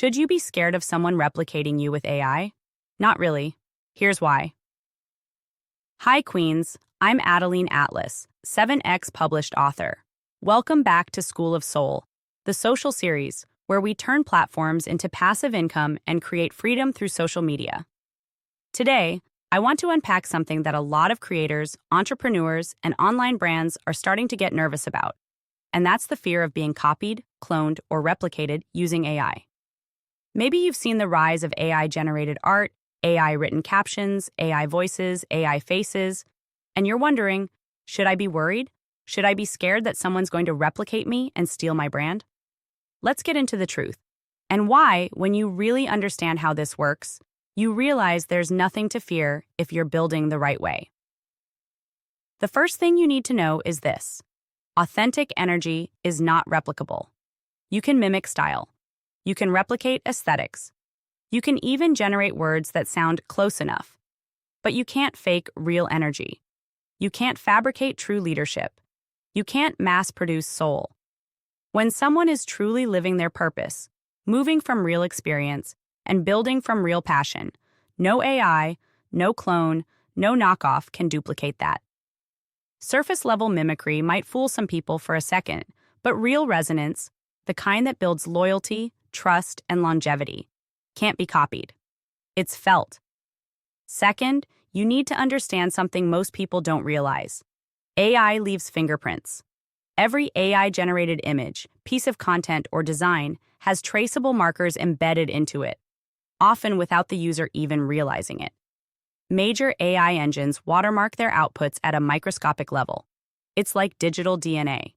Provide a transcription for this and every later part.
Should you be scared of someone replicating you with AI? Not really. Here's why. Hi, Queens. I'm Adeline Atlas, 7X published author. Welcome back to School of Soul, the social series where we turn platforms into passive income and create freedom through social media. Today, I want to unpack something that a lot of creators, entrepreneurs, and online brands are starting to get nervous about, and that's the fear of being copied, cloned, or replicated using AI. Maybe you've seen the rise of AI-generated art, AI-written captions, AI voices, AI faces, and you're wondering, should I be worried? Should I be scared that someone's going to replicate me and steal my brand? Let's get into the truth, and why, when you really understand how this works, you realize there's nothing to fear if you're building the right way. The first thing you need to know is this: authentic energy is not replicable. You can mimic style. You can replicate aesthetics. You can even generate words that sound close enough. But you can't fake real energy. You can't fabricate true leadership. You can't mass-produce soul. When someone is truly living their purpose, moving from real experience, and building from real passion, no AI, no clone, no knockoff can duplicate that. Surface-level mimicry might fool some people for a second, but real resonance, the kind that builds loyalty, trust, and longevity, can't be copied. It's felt. Second, you need to understand something most people don't realize. AI leaves fingerprints. Every AI-generated image, piece of content, or design has traceable markers embedded into it, often without the user even realizing it. Major AI engines watermark their outputs at a microscopic level. It's like digital DNA.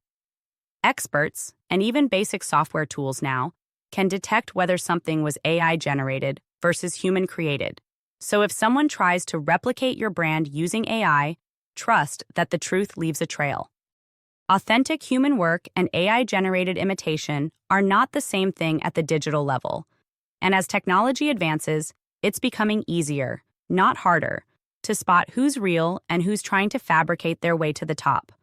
Experts, and even basic software tools now, can detect whether something was AI-generated versus human-created. So if someone tries to replicate your brand using AI, trust that the truth leaves a trail. Authentic human work and AI-generated imitation are not the same thing at the digital level. And as technology advances, it's becoming easier, not harder, to spot who's real and who's trying to fabricate their way to the top.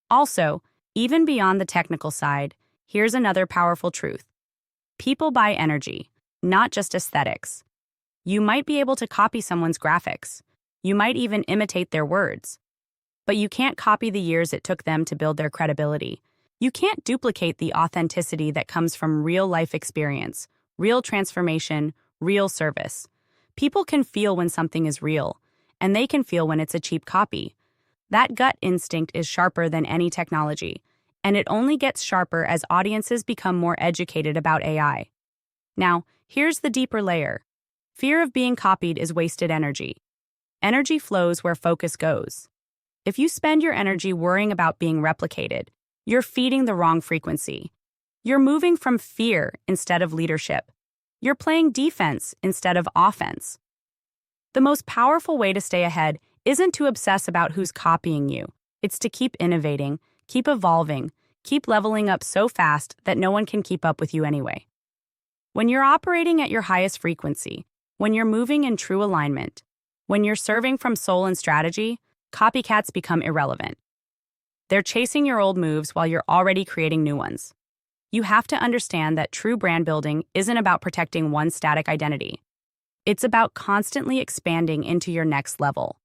Also, even beyond the technical side, here's another powerful truth. People buy energy, not just aesthetics. You might be able to copy someone's graphics. You might even imitate their words. But you can't copy the years it took them to build their credibility. You can't duplicate the authenticity that comes from real-life experience, real transformation, real service. People can feel when something is real, and they can feel when it's a cheap copy. That gut instinct is sharper than any technology, and it only gets sharper as audiences become more educated about AI. Now, here's the deeper layer. Fear of being copied is wasted energy. Energy flows where focus goes. If you spend your energy worrying about being replicated, you're feeding the wrong frequency. You're moving from fear instead of leadership. You're playing defense instead of offense. The most powerful way to stay ahead isn't to obsess about who's copying you. It's to keep innovating, keep evolving, keep leveling up so fast that no one can keep up with you anyway. When you're operating at your highest frequency, when you're moving in true alignment, when you're serving from soul and strategy, copycats become irrelevant. They're chasing your old moves while you're already creating new ones. You have to understand that true brand building isn't about protecting one static identity. It's about constantly expanding into your next level.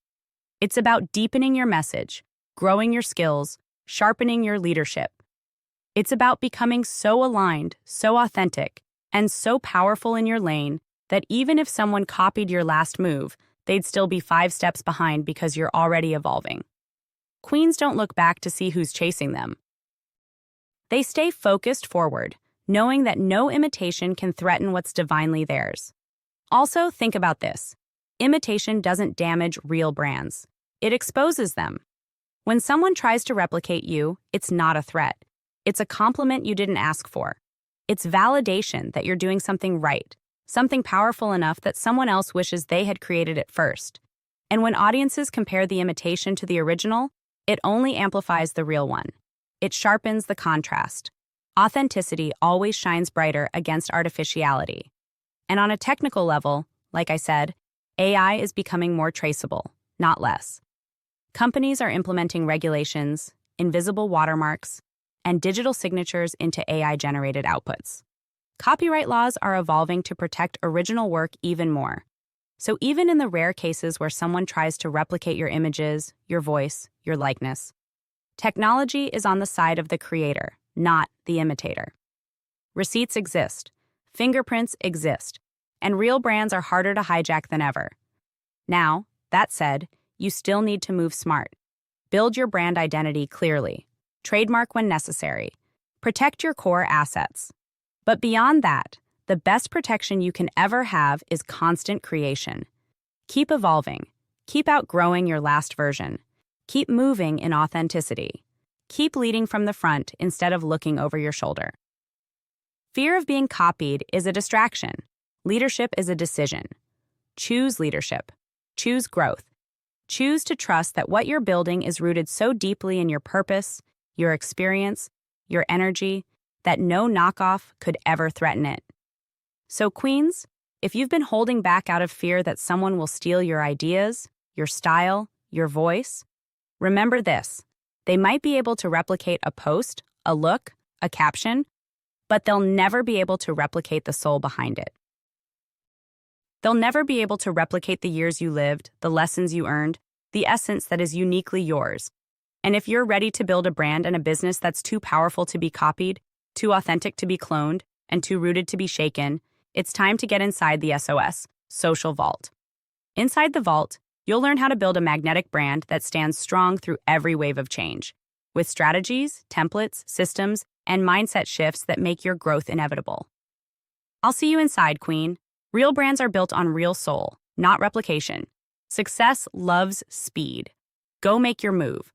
It's about deepening your message, growing your skills, sharpening your leadership. It's about becoming so aligned, so authentic, and so powerful in your lane that even if someone copied your last move, they'd still be 5 steps behind because you're already evolving. Queens don't look back to see who's chasing them. They stay focused forward, knowing that no imitation can threaten what's divinely theirs. Also, think about this. Imitation doesn't damage real brands. It exposes them. When someone tries to replicate you, it's not a threat. It's a compliment you didn't ask for. It's validation that you're doing something right, something powerful enough that someone else wishes they had created it first. And when audiences compare the imitation to the original, it only amplifies the real one. It sharpens the contrast. Authenticity always shines brighter against artificiality. And on a technical level, like I said, AI is becoming more traceable, not less. Companies are implementing regulations, invisible watermarks, and digital signatures into AI-generated outputs. Copyright laws are evolving to protect original work even more. So even in the rare cases where someone tries to replicate your images, your voice, your likeness, technology is on the side of the creator, not the imitator. Receipts exist, fingerprints exist, and real brands are harder to hijack than ever. Now, that said, you still need to move smart. Build your brand identity clearly. Trademark when necessary. Protect your core assets. But beyond that, the best protection you can ever have is constant creation. Keep evolving. Keep outgrowing your last version. Keep moving in authenticity. Keep leading from the front instead of looking over your shoulder. Fear of being copied is a distraction. Leadership is a decision. Choose leadership. Choose growth. Choose to trust that what you're building is rooted so deeply in your purpose, your experience, your energy, that no knockoff could ever threaten it. So, Queens, if you've been holding back out of fear that someone will steal your ideas, your style, your voice, remember this: they might be able to replicate a post, a look, a caption, but they'll never be able to replicate the soul behind it. They'll never be able to replicate the years you lived, the lessons you earned, the essence that is uniquely yours. And if you're ready to build a brand and a business that's too powerful to be copied, too authentic to be cloned, and too rooted to be shaken, it's time to get inside the SOS, Social Vault. Inside the vault, you'll learn how to build a magnetic brand that stands strong through every wave of change, with strategies, templates, systems, and mindset shifts that make your growth inevitable. I'll see you inside, Queen. Real brands are built on real soul, not replication. Success loves speed. Go make your move.